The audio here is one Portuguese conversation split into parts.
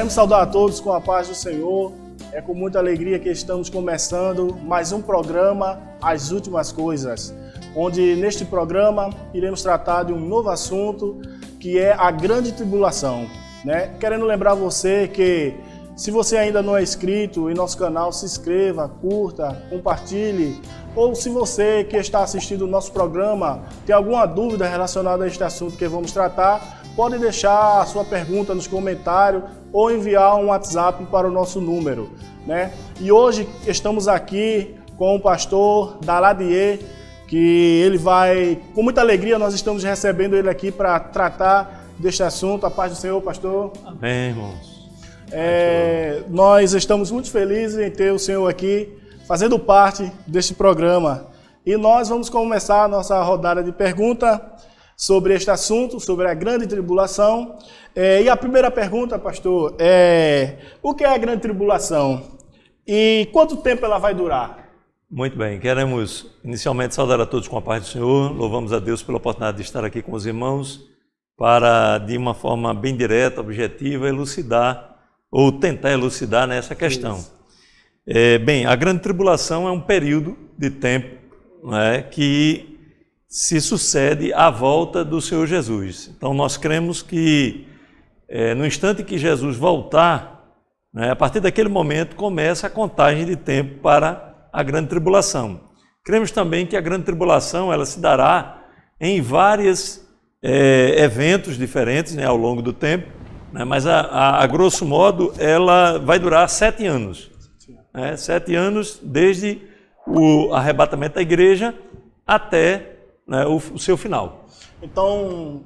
Queremos saudar a todos com a paz do Senhor. É com muita alegria que estamos começando mais um programa, As Últimas Coisas, onde neste programa iremos tratar de um novo assunto, que é a grande tribulação, né? Querendo lembrar você que, se você ainda não é inscrito em nosso canal, se inscreva, curta, compartilhe. Ou se você que está assistindo o nosso programa tem alguma dúvida relacionada a este assunto que vamos tratar, pode deixar a sua pergunta nos comentários ou enviar um WhatsApp para o nosso número, né? E hoje estamos aqui com o pastor Daladier, que ele vai, com muita alegria, nós estamos recebendo ele aqui para tratar deste assunto. A paz do Senhor, pastor. Amém, irmãos. Nós estamos muito felizes em ter o Senhor aqui, fazendo parte deste programa. E nós vamos começar a nossa rodada de perguntas sobre este assunto, sobre a grande tribulação. E a primeira pergunta, pastor, é: o que é a grande tribulação? E quanto tempo ela vai durar? Muito bem, queremos inicialmente saudar a todos com a paz do Senhor. Louvamos a Deus pela oportunidade de estar aqui com os irmãos para, de uma forma bem direta, objetiva, elucidar ou tentar elucidar nessa questão. Bem, a grande tribulação é um período de tempo, né, que se sucede à volta do Senhor Jesus. Então nós cremos que no instante que Jesus voltar, né, a partir daquele momento começa a contagem de tempo para a grande tribulação. Cremos também que a grande tribulação ela se dará em vários eventos diferentes, né, ao longo do tempo, né, mas a grosso modo ela vai durar 7 anos. 7 anos desde o arrebatamento da igreja até, né, o seu final. Então,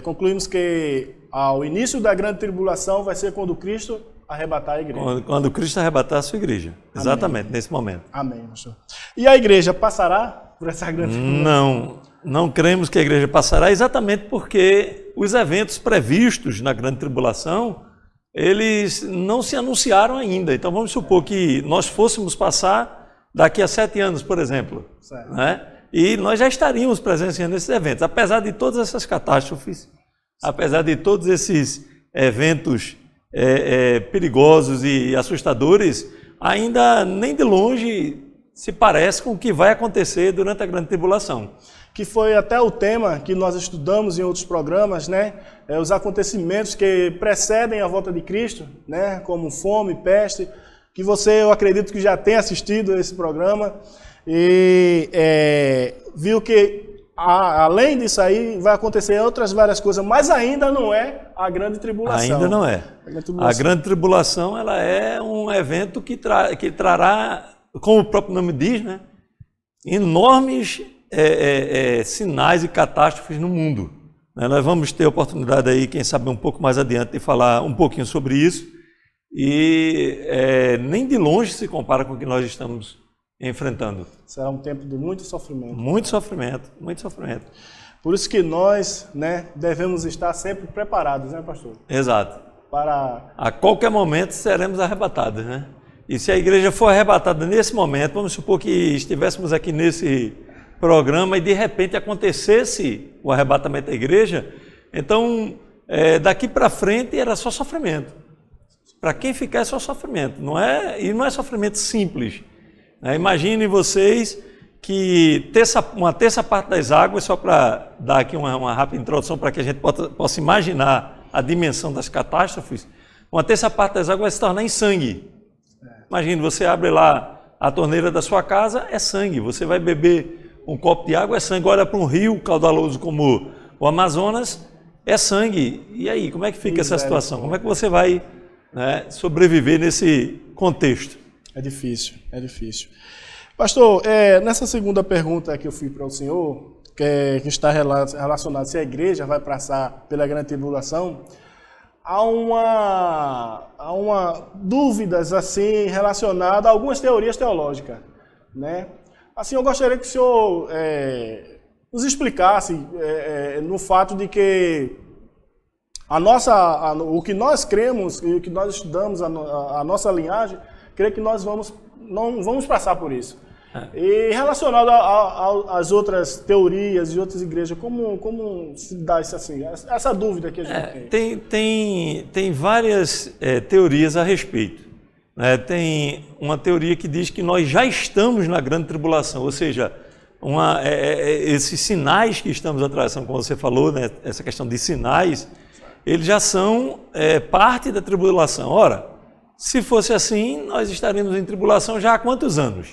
concluímos que ao início da grande tribulação vai ser quando Cristo arrebatar a igreja. Quando Cristo arrebatar a sua igreja. Amém. Exatamente, nesse momento. Amém, pastor. E a igreja passará por essa grande tribulação? Não cremos que a igreja passará, exatamente porque os eventos previstos na grande tribulação, eles não se anunciaram ainda. Então vamos supor que nós fôssemos passar daqui a 7 anos, por exemplo. Né? E nós já estaríamos presenciando esses eventos. Apesar de todas essas catástrofes, apesar de todos esses eventos perigosos e assustadores, ainda nem de longe se parece com o que vai acontecer durante a grande tribulação. Que foi até o tema que nós estudamos em outros programas, né? Os acontecimentos que precedem a volta de Cristo, né? Como fome, peste, que eu acredito que já tem assistido a esse programa e viu que além disso aí vai acontecer outras várias coisas, mas ainda não é a grande tribulação. Ainda não é. A grande tribulação ela é um evento que trará, como o próprio nome diz, né? Enormes sinais e catástrofes no mundo. Nós vamos ter a oportunidade aí, quem sabe um pouco mais adiante, de falar um pouquinho sobre isso. E nem de longe se compara com o que nós estamos enfrentando. Será um tempo de muito sofrimento. Muito sofrimento, muito sofrimento. Por isso que nós, né, devemos estar sempre preparados, né, pastor? Exato. A qualquer momento seremos arrebatados, né? E se a igreja for arrebatada nesse momento, vamos supor que estivéssemos aqui nesse programa e de repente acontecesse o arrebatamento da igreja, então daqui para frente era só sofrimento. Para quem ficar é só sofrimento, e não é sofrimento simples. Imaginem vocês que uma terça parte das águas, só para dar aqui uma rápida introdução para que a gente possa imaginar a dimensão das catástrofes, uma terça parte das águas vai se tornar em sangue. Imagine, você abre lá a torneira da sua casa, é sangue. Você vai beber um copo de água, é sangue. Olha para um rio caudaloso como o Amazonas, é sangue. E aí, como é que fica essa situação? Como é que você vai, né, sobreviver nesse contexto? É difícil, é difícil. Pastor, nessa segunda pergunta que eu fiz para o senhor, que está relacionada se a igreja vai passar pela grande tribulação, há uma dúvidas assim relacionadas a algumas teorias teológicas, né? Assim, eu gostaria que o senhor nos explicasse no fato de que o que nós cremos e o que nós estudamos, a nossa linhagem, creio que nós não vamos passar por isso. E relacionado às outras teorias e outras igrejas, como se dá isso assim, essa dúvida que a gente tem? Tem várias teorias a respeito. Tem uma teoria que diz que nós já estamos na grande tribulação, ou seja, esses sinais que estamos atravessando, como você falou, né, essa questão de sinais, eles já são parte da tribulação. Ora, se fosse assim, nós estaríamos em tribulação já há quantos anos?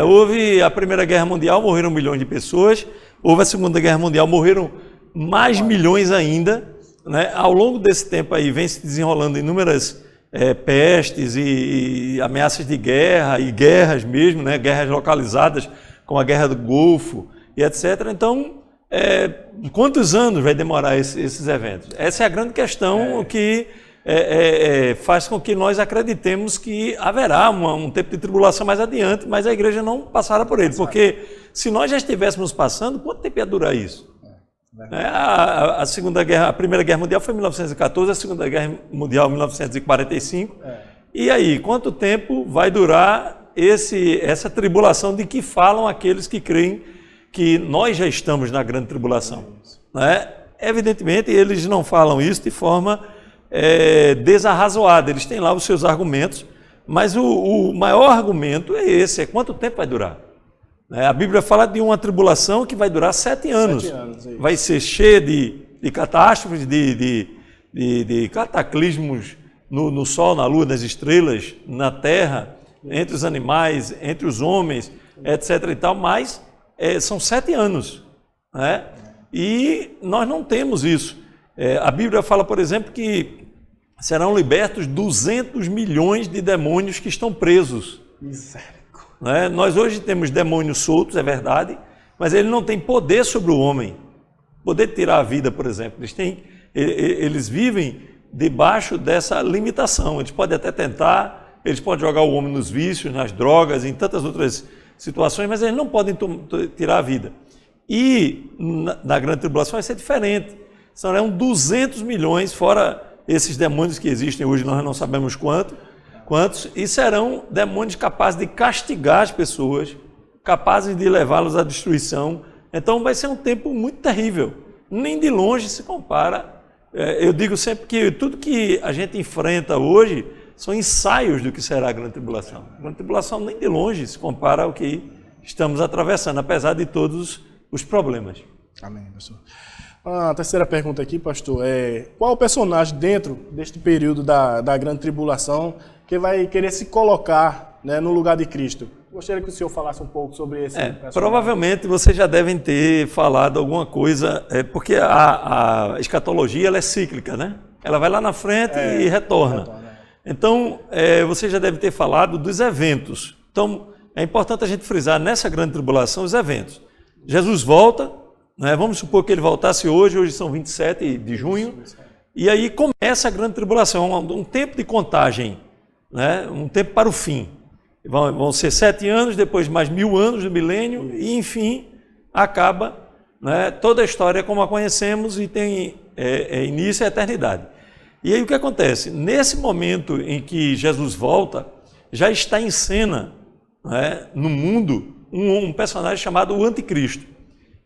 Houve a Primeira Guerra Mundial, morreram milhões de pessoas. Houve a Segunda Guerra Mundial, morreram mais milhões ainda. Né? Ao longo desse tempo aí, vem se desenrolando inúmeras pestes e ameaças de guerra, e guerras mesmo, né? Guerras localizadas, como a Guerra do Golfo, e etc. Então, quantos anos vai demorar esses eventos? Essa é a grande questão que faz com que nós acreditemos que haverá um tempo de tribulação mais adiante, mas a igreja não passará por ele, porque se nós já estivéssemos passando, quanto tempo ia durar isso? A Primeira Guerra Mundial foi em 1914, a Segunda Guerra Mundial em 1945, e aí, quanto tempo vai durar essa tribulação de que falam aqueles que creem que nós já estamos na grande tribulação? Evidentemente, eles não falam isso de forma desarrazoada, eles têm lá os seus argumentos, mas o maior argumento é esse, quanto tempo vai durar. A Bíblia fala de uma tribulação que vai durar 7 anos. Vai ser cheia de catástrofes, de cataclismos no sol, na lua, nas estrelas, na terra, entre os animais, entre os homens, etc. e tal, mas são 7 anos. Né? E nós não temos isso. A Bíblia fala, por exemplo, que serão libertos 200 milhões de demônios que estão presos. Misericórdia. Nós hoje temos demônios soltos, é verdade, mas ele não tem poder sobre o homem. Poder de tirar a vida, por exemplo. Eles vivem debaixo dessa limitação. Eles podem até tentar, eles podem jogar o homem nos vícios, nas drogas, em tantas outras situações, mas eles não podem tirar a vida. E na grande tribulação vai ser diferente. Serão 200 milhões, fora esses demônios que existem hoje, nós não sabemos quantos, e serão demônios capazes de castigar as pessoas, capazes de levá-los à destruição. Então vai ser um tempo muito terrível, nem de longe se compara. Eu digo sempre que tudo que a gente enfrenta hoje são ensaios do que será a grande tribulação. A grande tribulação nem de longe se compara ao que estamos atravessando, apesar de todos os problemas. Amém, pastor. A terceira pergunta aqui, pastor, qual o personagem dentro deste período da grande tribulação que vai querer se colocar, né, no lugar de Cristo? Gostaria que o senhor falasse um pouco sobre esse personagem. Provavelmente vocês já devem ter falado alguma coisa, porque a escatologia ela é cíclica, né? Ela vai lá na frente e retorna. Então, você já deve ter falado dos eventos. Então, é importante a gente frisar nessa grande tribulação os eventos. Jesus volta, né? Vamos supor que ele voltasse hoje são 27 de junho, e aí começa a grande tribulação, um tempo de contagem, né? Um tempo para o fim. Vão ser 7 anos, depois mais 1000 anos do milênio, e enfim, acaba, né, toda a história como a conhecemos e tem início e eternidade. E aí o que acontece? Nesse momento em que Jesus volta, já está em cena, né, no mundo um personagem chamado o Anticristo.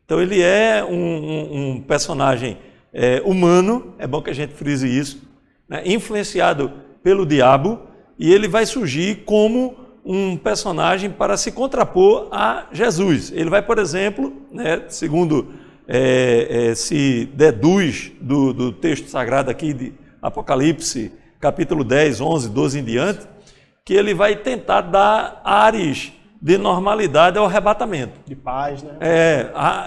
Então ele é um personagem humano, é bom que a gente frise isso, né, influenciado pelo diabo, e ele vai surgir como um personagem para se contrapor a Jesus. Ele vai, por exemplo, né, segundo se deduz do texto sagrado aqui de Apocalipse, capítulo 10, 11, 12 em diante, que ele vai tentar dar ares de normalidade ao arrebatamento. De paz, né?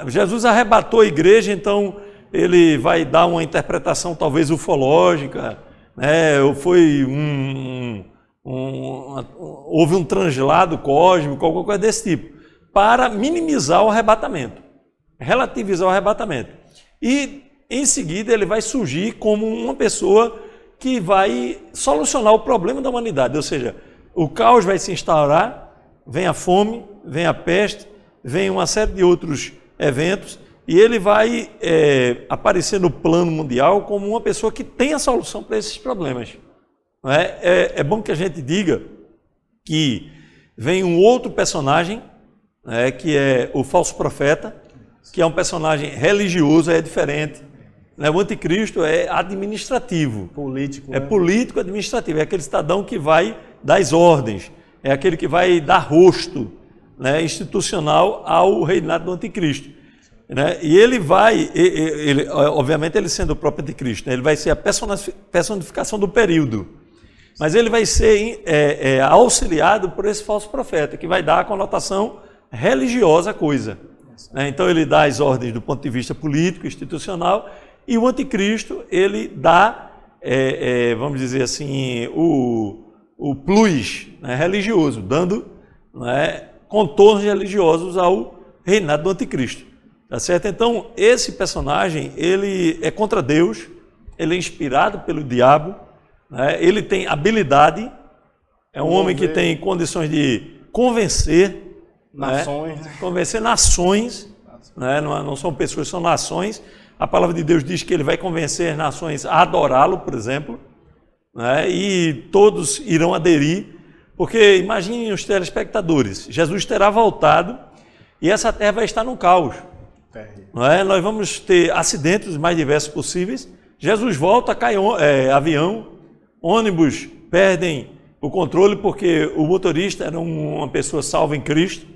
Jesus arrebatou a igreja, então ele vai dar uma interpretação talvez ufológica, né? Ou foi houve um translado cósmico, alguma coisa desse tipo, para minimizar o arrebatamento, relativizar o arrebatamento. E em seguida ele vai surgir como uma pessoa que vai solucionar o problema da humanidade, ou seja, o caos vai se instaurar, vem a fome, vem a peste, vem uma série de outros eventos, e ele vai aparecer no plano mundial como uma pessoa que tem a solução para esses problemas. É bom que a gente diga que vem um outro personagem, né, que é o falso profeta, que é um personagem religioso, é diferente. Né? O anticristo é administrativo. Político. É político administrativo, é aquele cidadão que vai dar as ordens, é aquele que vai dar rosto, né, institucional ao reinado do anticristo. Né? E ele vai, obviamente ele sendo o próprio anticristo, né, ele vai ser a personificação do período, mas ele vai ser auxiliado por esse falso profeta, que vai dar a conotação religiosa à coisa. Né? Então ele dá as ordens do ponto de vista político, institucional, e o anticristo ele dá, vamos dizer assim, o plus, né, religioso, dando, né, contornos religiosos ao reinado do anticristo. Tá certo? Então, esse personagem, ele é contra Deus, ele é inspirado pelo diabo, né? Ele tem habilidade, é um homem que tem condições de convencer nações, né? Convencer nações, né? Não são pessoas, são nações. A palavra de Deus diz que ele vai convencer nações a adorá-lo, por exemplo, né? E todos irão aderir, porque imaginem os telespectadores, Jesus terá voltado e essa terra vai estar no caos. Não é? Nós vamos ter acidentes os mais diversos possíveis. Jesus volta, cai avião, ônibus perdem o controle porque o motorista era uma pessoa salva em Cristo.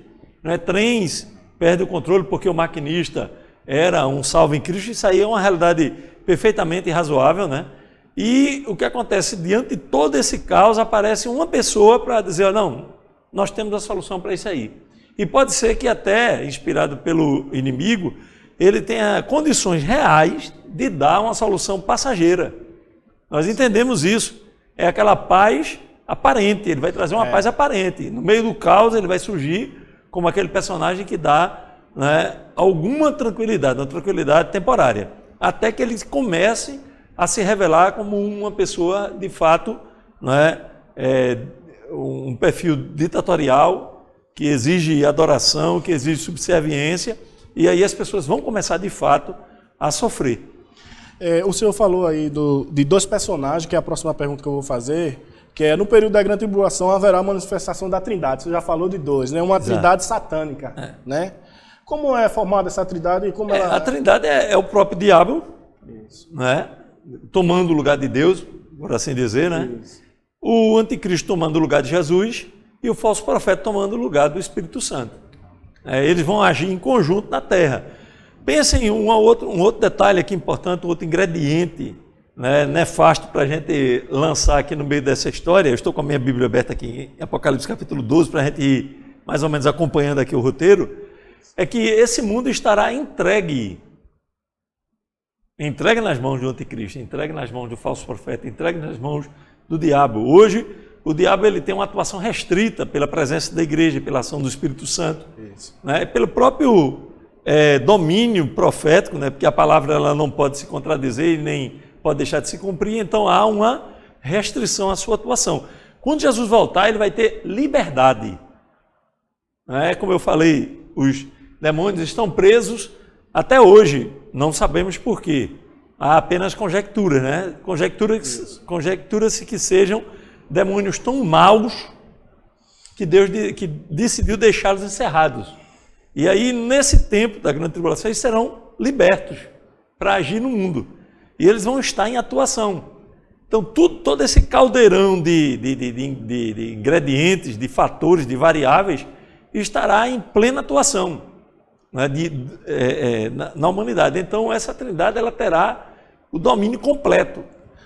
Não é? Trens perdem o controle porque o maquinista era um salvo em Cristo. Isso aí é uma realidade perfeitamente razoável, né? E o que acontece diante de todo esse caos, aparece uma pessoa para dizer, não, nós temos a solução para isso aí. E pode ser que até, inspirado pelo inimigo, ele tenha condições reais de dar uma solução passageira. Nós entendemos isso. É aquela paz aparente, ele vai trazer uma paz aparente. No meio do caos ele vai surgir como aquele personagem que dá, né, alguma tranquilidade, uma tranquilidade temporária. Até que ele comece a se revelar como uma pessoa, de fato, né, um perfil ditatorial, que exige adoração, que exige subserviência, e aí as pessoas vão começar, de fato, a sofrer. O senhor falou aí de dois personagens, que é a próxima pergunta que eu vou fazer, que é, no período da Grande Tribulação, haverá a manifestação da Trindade. Você já falou de dois, né? Uma Trindade satânica, né? Como é formada essa Trindade? E como ela... A Trindade é o próprio diabo, né? Tomando o lugar de Deus, por assim dizer, né? Isso. O anticristo tomando o lugar de Jesus, e o falso profeta tomando o lugar do Espírito Santo. Eles vão agir em conjunto na terra. Pensem em um outro detalhe aqui importante, um outro ingrediente, né, nefasto para a gente lançar aqui no meio dessa história. Eu estou com a minha Bíblia aberta aqui em Apocalipse capítulo 12, para a gente ir mais ou menos acompanhando aqui o roteiro, é que esse mundo estará entregue nas mãos do anticristo, entregue nas mãos do falso profeta, entregue nas mãos do diabo. Hoje, o diabo ele tem uma atuação restrita pela presença da igreja, pela ação do Espírito Santo, né? Pelo próprio domínio profético, né? Porque a palavra ela não pode se contradizer e nem pode deixar de se cumprir, então há uma restrição à sua atuação. Quando Jesus voltar, ele vai ter liberdade. Como eu falei, os demônios estão presos até hoje, não sabemos por quê. Há apenas conjecturas, né? Conjectura-se que sejam demônios tão maus que Deus que decidiu deixá-los encerrados. E aí, nesse tempo da grande tribulação, eles serão libertos para agir no mundo. E eles vão estar em atuação. Então, todo esse caldeirão de ingredientes, de fatores, de variáveis, estará em plena atuação, né, na humanidade. Então, essa Trindade ela terá o domínio completo.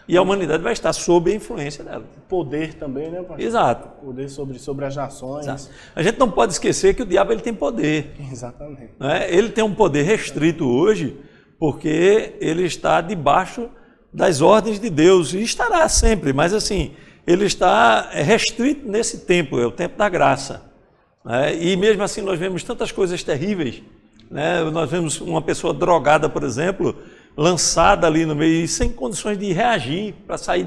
E a humanidade vai estar sob a influência dela. Poder também, né, pastor? Exato. Poder sobre as nações. Exato. A gente não pode esquecer que o diabo ele tem poder. Exatamente. Né? Ele tem um poder restrito hoje, porque ele está debaixo das ordens de Deus. E estará sempre, mas assim, ele está restrito nesse tempo, é o tempo da graça. Né? E mesmo assim nós vemos tantas coisas terríveis. Né? Nós vemos uma pessoa drogada, por exemplo, lançada ali no meio, sem condições de reagir para sair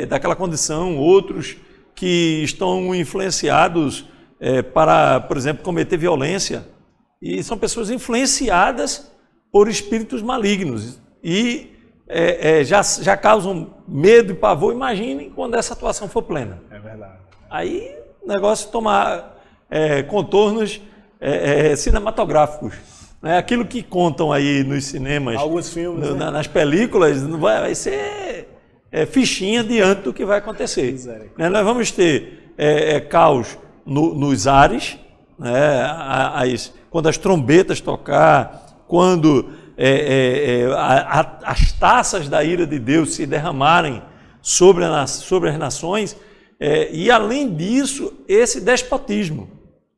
daquela condição. Outros que estão influenciados para, por exemplo, cometer violência. E são pessoas influenciadas por espíritos malignos. E já causam medo e pavor. Imaginem quando essa atuação for plena. É verdade. Aí o negócio toma contornos cinematográficos. Né? Aquilo que contam aí nos cinemas, alguns filmes, né? nas películas, vai ser fichinha diante do que vai acontecer. Né? Nós vamos ter caos nos ares, né? Quando as trombetas tocar, quando as taças da ira de Deus se derramarem sobre as nações, e além disso, esse despotismo.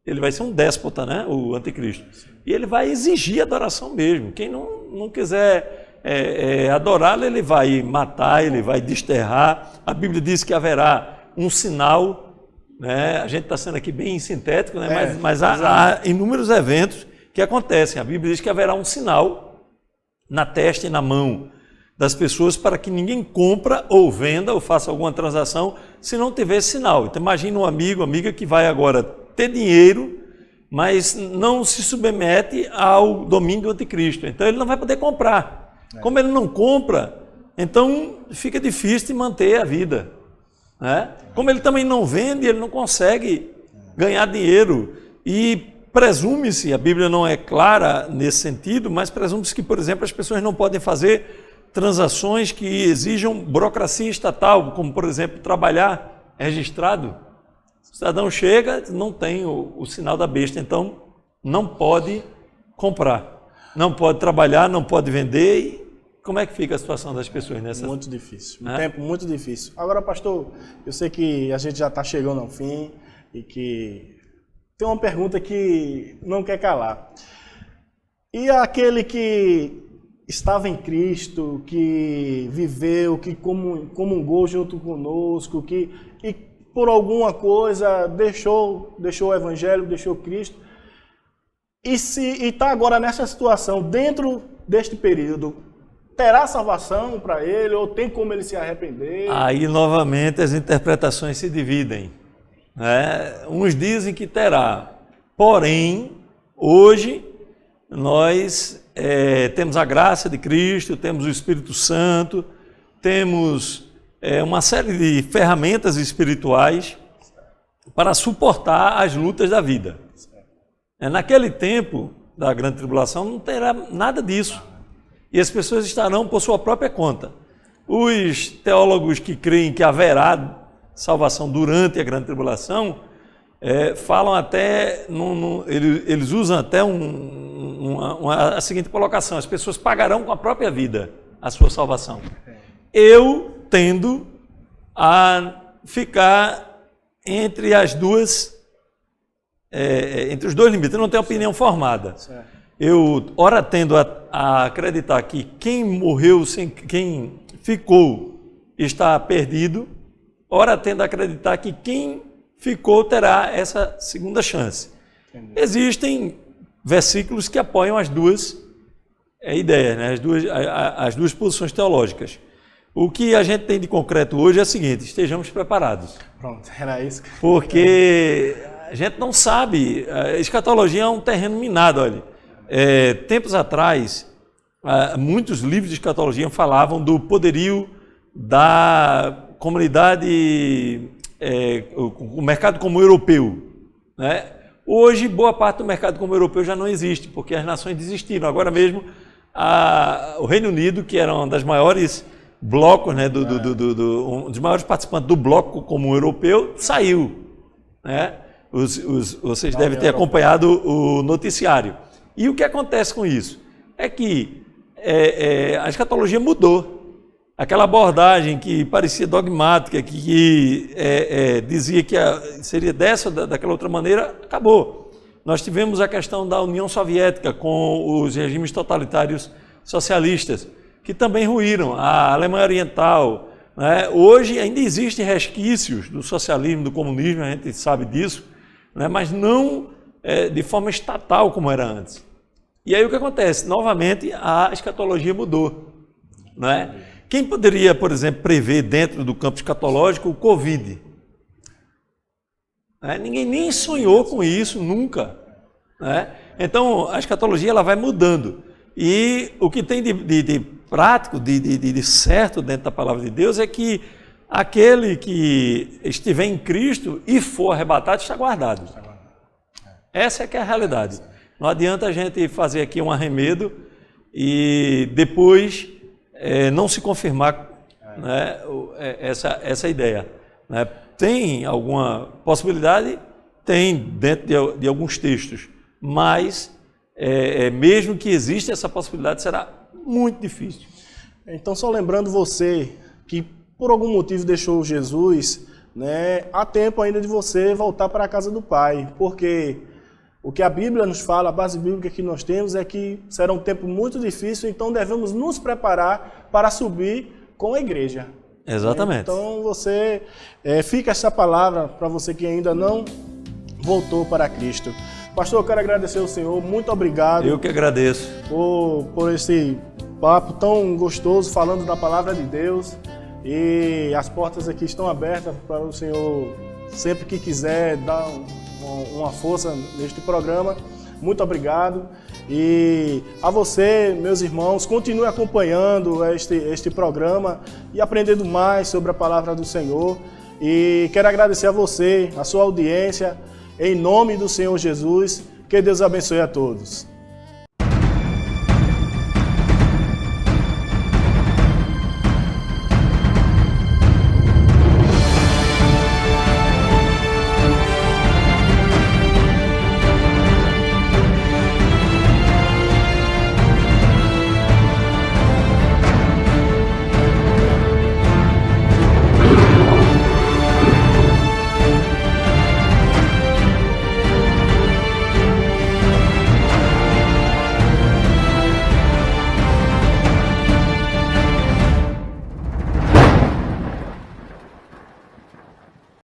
Ele vai ser um déspota, né? O anticristo. E ele vai exigir adoração mesmo. Quem não quiser adorá-lo, ele vai matar, ele vai desterrar. A Bíblia diz que haverá um sinal, né? A gente está sendo aqui bem sintético, né? Mas há inúmeros eventos que acontecem. A Bíblia diz que haverá um sinal na testa e na mão das pessoas para que ninguém compra ou venda ou faça alguma transação se não tiver esse sinal. Então imagina um amigo, amiga que vai agora ter dinheiro, mas não se submete ao domínio do anticristo. Então ele não vai poder comprar. Como ele não compra, então fica difícil de manter a vida. Né? Como ele também não vende, ele não consegue ganhar dinheiro. E presume-se, a Bíblia não é clara nesse sentido, mas presume-se que, por exemplo, as pessoas não podem fazer transações que exijam burocracia estatal, como, por exemplo, trabalhar registrado. O cidadão chega, não tem o sinal da besta, então não pode comprar, não pode trabalhar, não pode vender. E como é que fica a situação das pessoas nessa? Muito difícil, um tempo muito difícil. Agora, pastor, eu sei que a gente já está chegando ao fim e que tem uma pergunta que não quer calar. E aquele que estava em Cristo, que viveu, que comungou junto conosco, que por alguma coisa deixou o Evangelho, deixou Cristo, e está agora nessa situação, dentro deste período, terá salvação para ele, ou tem como ele se arrepender? Aí, novamente, as interpretações se dividem. Né? Uns dizem que terá, porém, hoje, nós temos a graça de Cristo, temos o Espírito Santo, temos uma série de ferramentas espirituais para suportar as lutas da vida. Naquele tempo da grande tribulação não terá nada disso. E as pessoas estarão por sua própria conta. Os teólogos que creem que haverá salvação durante a grande tribulação, falam até, eles usam até a seguinte colocação: as pessoas pagarão com a própria vida a sua salvação. Eu tendo a ficar entre entre os dois limites. Eu não tenho opinião formada. Eu, ora, tendo a acreditar que quem morreu, quem ficou, está perdido, ora, tendo a acreditar que quem ficou terá essa segunda chance. Entendi. Existem versículos que apoiam as duas ideias, né? as duas posições teológicas. O que a gente tem de concreto hoje é o seguinte: estejamos preparados. Pronto, era isso. Porque a gente não sabe, a escatologia é um terreno minado. Olha, tempos atrás, muitos livros de escatologia falavam do poderio da comunidade, o mercado comum europeu. Né? Hoje, boa parte do mercado comum europeu já não existe, porque as nações desistiram. Agora mesmo, o Reino Unido, que era uma das maiores blocos, né, um dos maiores participantes do bloco comum europeu, saiu. Né? Vocês devem ter acompanhado o noticiário. E o que acontece com isso? É que a escatologia mudou. Aquela abordagem que parecia dogmática, que dizia que seria dessa ou daquela outra maneira, acabou. Nós tivemos a questão da União Soviética com os regimes totalitários socialistas, que também ruíram, a Alemanha Oriental. Né? Hoje ainda existem resquícios do socialismo, do comunismo, a gente sabe disso, né? Mas não de forma estatal como era antes. E aí o que acontece? Novamente, a escatologia mudou. Né? Quem poderia, por exemplo, prever dentro do campo escatológico o Covid? Ninguém nem sonhou com isso, nunca. Né? Então, a escatologia ela vai mudando. E o que tem de prático, de certo dentro da palavra de Deus é que aquele que estiver em Cristo e for arrebatado está guardado. Essa é que é a realidade. Não adianta a gente fazer aqui um arremedo e depois não se confirmar, né, essa ideia. Né? Tem alguma possibilidade? Tem, dentro de alguns textos, mas mesmo que exista essa possibilidade, será muito difícil. Então, só lembrando você que por algum motivo deixou Jesus, né, há tempo ainda de você voltar para a casa do Pai, porque o que a Bíblia nos fala, a base bíblica que nós temos é que será um tempo muito difícil, então devemos nos preparar para subir com a igreja. Exatamente. Então, fica essa palavra para você que ainda não voltou para Cristo. Pastor, eu quero agradecer ao Senhor, muito obrigado. Eu que agradeço. Por esse papo tão gostoso, falando da palavra de Deus. E as portas aqui estão abertas para o Senhor, sempre que quiser, dar uma força neste programa. Muito obrigado. E a você, meus irmãos, continue acompanhando este programa e aprendendo mais sobre a palavra do Senhor. E quero agradecer a você, a sua audiência, em nome do Senhor Jesus. Que Deus abençoe a todos.